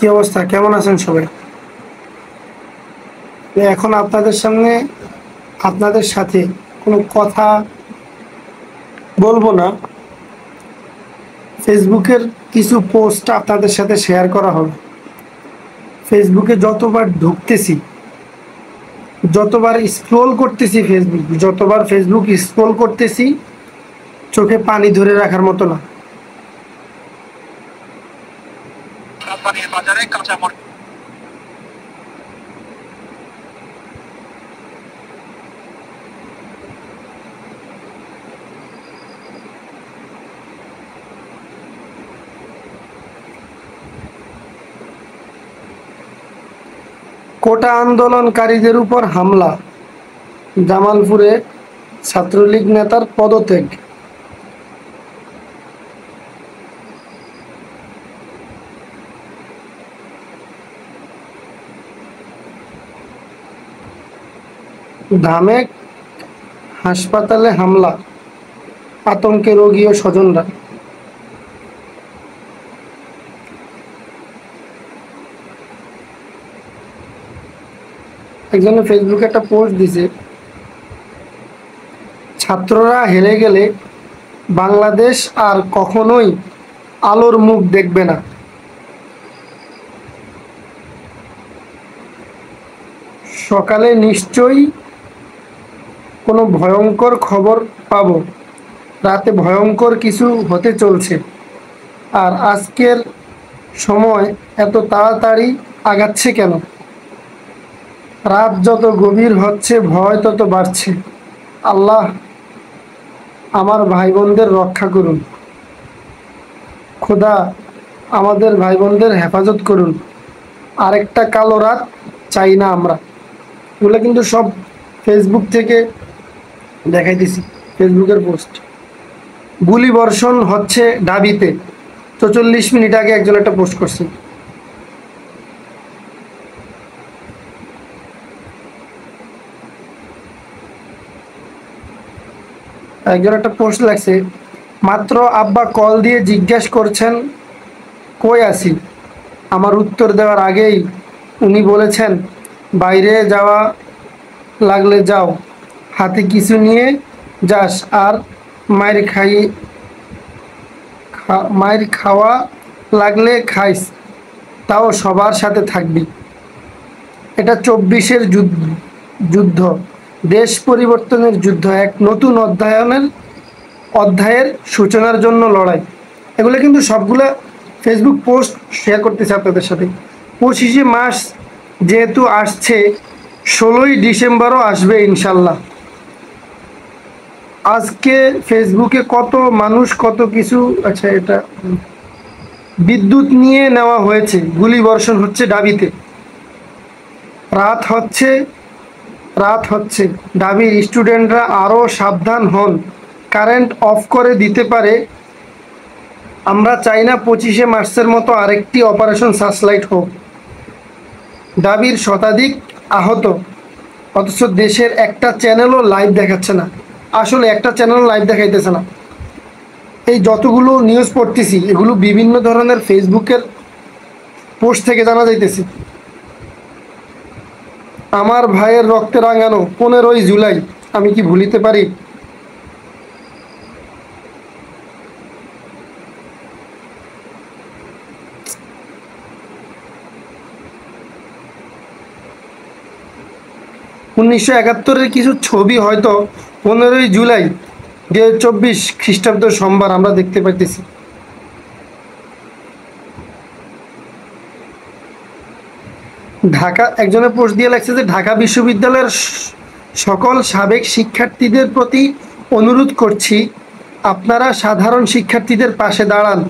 কি অবস্থা? কেমন আছেন সবাই? এখন আপনাদের সাথে কোনো কথা বলবো না। ফেসবুকের কিছু পোস্ট আপনাদের সাথে শেয়ার করা হবে। ফেসবুকে যতবার ঢুকতেছি, যতবার ফেসবুক স্ক্রোল করতেছি, চোখে পানি ধরে রাখার মতো না। বাজারে কাঁচামরিচ কোটা আন্দোলনকারীদের উপর হামলা, জামালপুরে ছাত্রলীগ নেতার পদত্যাগ। ঢামেক হাসপাতালে হামলা, আতঙ্কে রোগী ও স্বজনরা। একজনে ফেসবুকে একটা পোস্ট দিছে, ছাত্ররা হেরে গেলে বাংলাদেশ আর কখনোই আলোর মুখ দেখবে না। সকালে নিশ্চয়ই কোনো ভয়ঙ্কর খবর পাবো, রাতে ভয়ঙ্কর কিছু হতে চলছে। আর আজকের সময় এত তাড়াতাড়ি আগাচ্ছে কেন? রাত যত গভীর হচ্ছে ভয় তত বাড়ছে। আল্লাহ আমার ভাই বোনদের রক্ষা করুন। খোদা আমাদের ভাই বোনদের হেফাজত করুন। আরেকটা কালো রাত চাই না আমরা। এগুলো কিন্তু সব ফেসবুক থেকে দেখাইতেছি, ফেসবুকের পোস্ট। গুলি বর্ষণ হচ্ছে ঢাবিতে, ৪৪ মিনিট আগে একজন একটা পোস্ট করছে। একজন একটা পোস্ট লাগছে, মাত্র আব্বা কল দিয়ে জিজ্ঞেস করছেন কই আছি। আমার উত্তর দেওয়ার আগেই উনি বলেছেন বাইরে যাওয়া লাগলে যাও, হাতে কিছু নিয়ে যাস, আর মায়ের মায়ের খাওয়া লাগলে খাইস, তাও সবার সাথে থাকবি। এটা ২৪-এর যুদ্ধ, দেশ পরিবর্তনের যুদ্ধ, এক নতুন অধ্যায়ের সূচনার জন্য লড়াই। এগুলো কিন্তু সবগুলা ফেসবুক পোস্ট শেয়ার করতেছে আপনাদের সাথে। ২৫শে মার্চ যেহেতু আসছে, ১৬ই ডিসেম্বরও আসবে ইনশাল্লাহ। আজকে ফেসবুকে কত মানুষ কত কিছু। আচ্ছা, এটা বিদ্যুৎ নিয়ে নেওয়া হয়েছে, গুলি বর্ষণ হচ্ছে ঢাবিতে। রাত হচ্ছে রাত হচ্ছে ঢাবির স্টুডেন্টরা আরও সাবধান হন, কারেন্ট অফ করে দিতে পারে। আমরা চাই না ২৫শে মার্চের মতো আরেকটি অপারেশন সার্চলাইট হোক। ঢাবির শতাধিক আহত, অথচ দেশের একটা চ্যানেলও লাইভ দেখাচ্ছে না। আসলে একটা চ্যানেলও লাইভ দেখাইতেছে না। এই যতগুলো নিউজ পড়তেছি, এগুলো বিভিন্ন ধরনের ফেসবুকের পোস্ট থেকে জানা যাইতেছে। আমার ভাইয়ের রক্তে রাঙানো ১৫ই জুলাই আমি কি ভুলিতে পারি? ’৯৭১-এর কিছু ছবি হয়তো ১৫ই জুলাই ২০২৪ খ্রিস্টাব্দ সোমবার আমরা দেখতে পাইতেছি। ঢাকা একজনের পোস্ট দিয়ে লাগছে যে ঢাকা বিশ্ববিদ্যালয়ের সকল সাবেক শিক্ষার্থীদের প্রতি অনুরোধ করছি, আপনারা সাধারণ শিক্ষার্থীদের পাশে দাঁড়ান।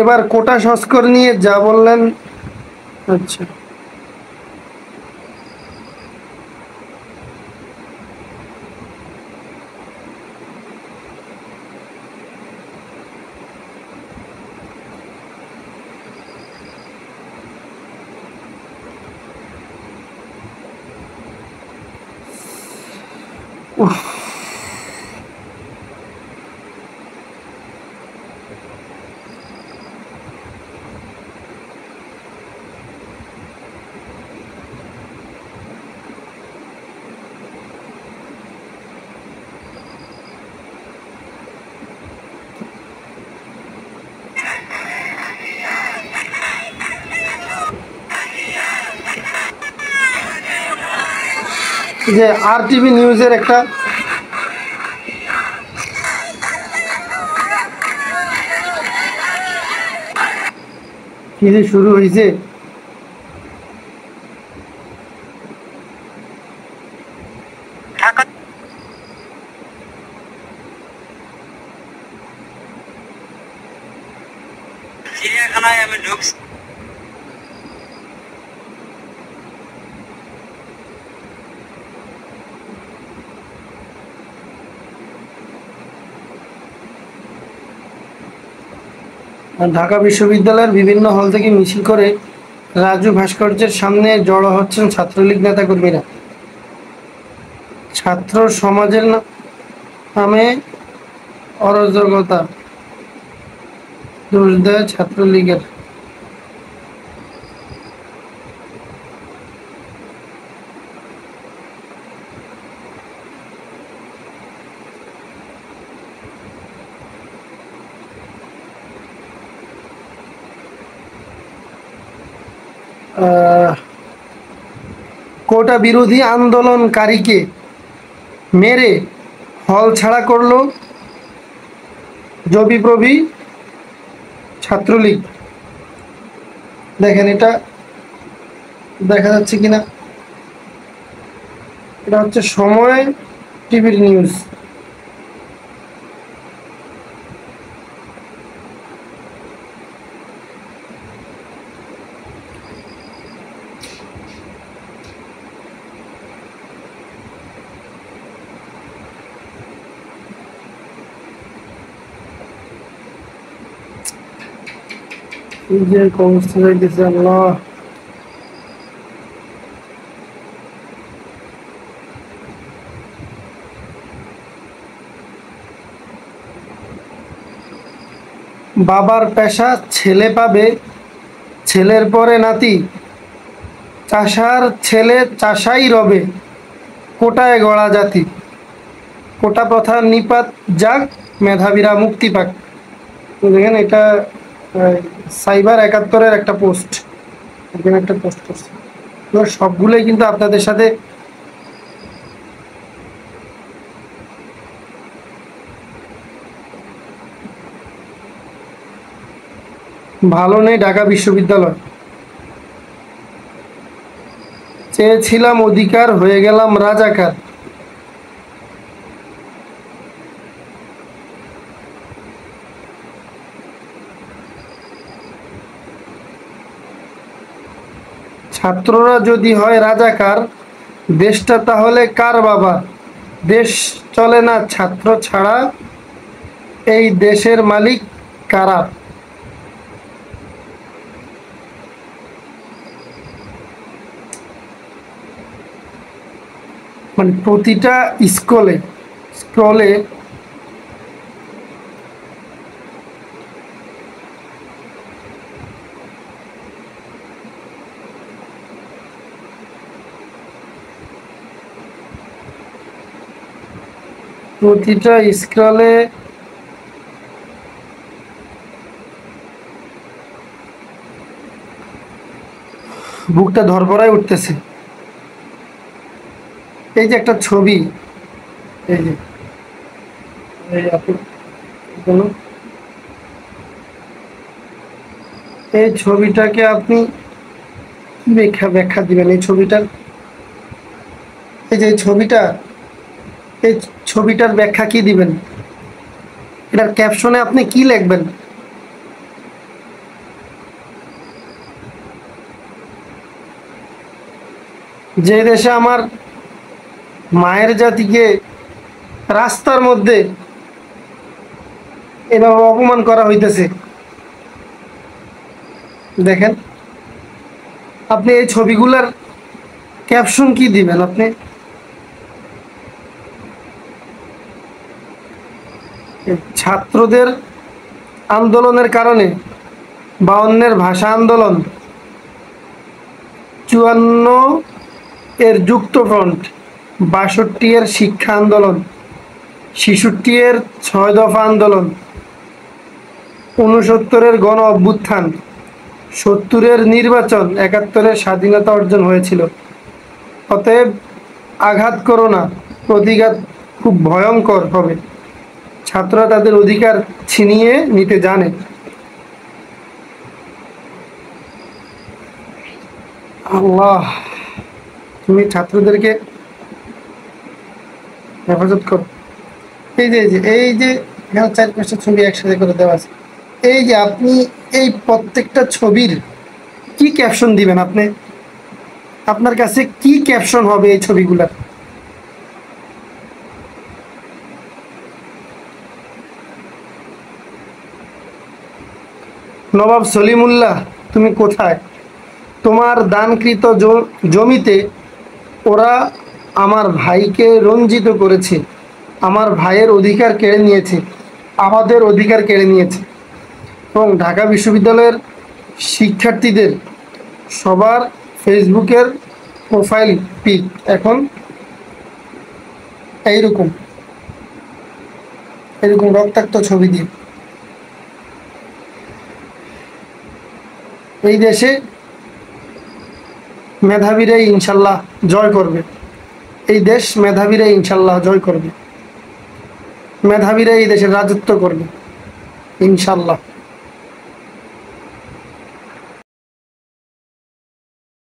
এবার কোটা সংস্কার নিয়ে যা বললেন। আচ্ছা, উফ, যে আর টিভি নিউজের একটা কি যে শুরু হয়েছে। ঢাকা চিড়িয়াখানায় আমি ঢুকছি। ঢাকা বিশ্ববিদ্যালয়ের বিভিন্ন হল থেকে মিছিল করে রাজু ভাস্কর্যের সামনে জড়ো হচ্ছেন ছাত্রলীগ নেতাকর্মীরা। ছাত্র সমাজের নামে অরাজকতা দোষ দেয় ছাত্রলীগের। কোটা বিরোধী আন্দোলনকারীকে মেরে হল ছাড়া করলো জবিপ্রবি ছাত্রলীগ। দেখেন এটা দেখা যাচ্ছে কিনা, এটা হচ্ছে সময় টিভির নিউজ। এই যে অবস্থা যাইতেছে আল্লাহ। বাবার পেশা ছেলে পাবে, ছেলের পরে নাতি, চাষার ছেলে চাষাই রবে, কোটায় গড়া জাতি, কোটা প্রথা নিপাত যাক, মেধাবীরা মুক্তি পাক। তো দেখেন এটা সাইবার ৭১-এর একটা পোস্ট, এখানে একটা পোস্ট করছে। এবার সবগুলোই কিন্তু আপনাদের সাথে ভালো নেই। ঢাকা বিশ্ববিদ্যালয় চেয়েছিলাম অধিকার, হয়ে গেলাম রাজাকার। ছাত্ররা যদি হয় রাজাকার, দেশটা তাহলে কার বাবা? দেশ চলে না ছাত্র ছাড়া, এই দেশের মালিক কারা? মানে প্রতিটা স্ক্রলে বুকটা ধরপড়ায় উঠতেছে। এই যে একটা ছবি, এই যে এই ছবিটাকে আপনি কি ব্যাখ্যা দিবেন? এই ছবিটার, এই যে এই ছবিটার ব্যাখ্যা কি দিবেন? এটার ক্যাপশনে আপনি কি লিখবেন? যে দেশে আমার মায়ের জাতিকে রাস্তার মধ্যে এভাবে অপমান করা হইতেছে, দেখেন আপনি এই ছবিগুলার ক্যাপশন কি দিবেন? আপনি ছাত্রদের আন্দোলনের কারণে 52-এর ভাষা আন্দোলন, 54-এর যুক্তফ্রন্ট, 62-এর শিক্ষা আন্দোলন, 66-এর 6 দফা আন্দোলন, 69-এর গণ অভ্যুত্থান, 70-এর নির্বাচন, 71-এর স্বাধীনতা অর্জন হয়েছিল। অতএব আঘাত করো না, প্রতিঘাত খুব ভয়ঙ্কর হবে। ছাত্ররা তাদের অধিকার ছিনিয়ে নিতে জানে। আল্লাহ, তুমি ছাত্রদেরকে হেফাজত করো। এই যে এখানে 4-5টা ছবি একসাথে করে দেওয়া আছে। এই যে আপনি এই প্রত্যেকটা ছবির কি ক্যাপশন দিবেন? আপনার কাছে কি ক্যাপশন হবে এই ছবিগুলার? নবাব সলিমুল্লাহ, তুমি কোথায়? তোমার দানকৃত জমিতে ওরা আমার ভাইকে রঞ্জিত করেছে, আমার ভাইয়ের অধিকার কেড়ে নিয়েছে, আমাদের অধিকার কেড়ে নিয়েছে। এবং ঢাকা বিশ্ববিদ্যালয়ের শিক্ষার্থীদের সবার ফেসবুকের প্রোফাইল পিক এখন এইরকম রক্তাক্ত ছবি দিয়ে। এই দেশে মেধাবীরাই ইনশাল্লাহ জয় করবে। এই দেশ মেধাবীরাই ইনশাল্লাহ জয় করবে। মেধাবীরাই এই দেশের রাজত্ব করবে ইনশাল্লাহ।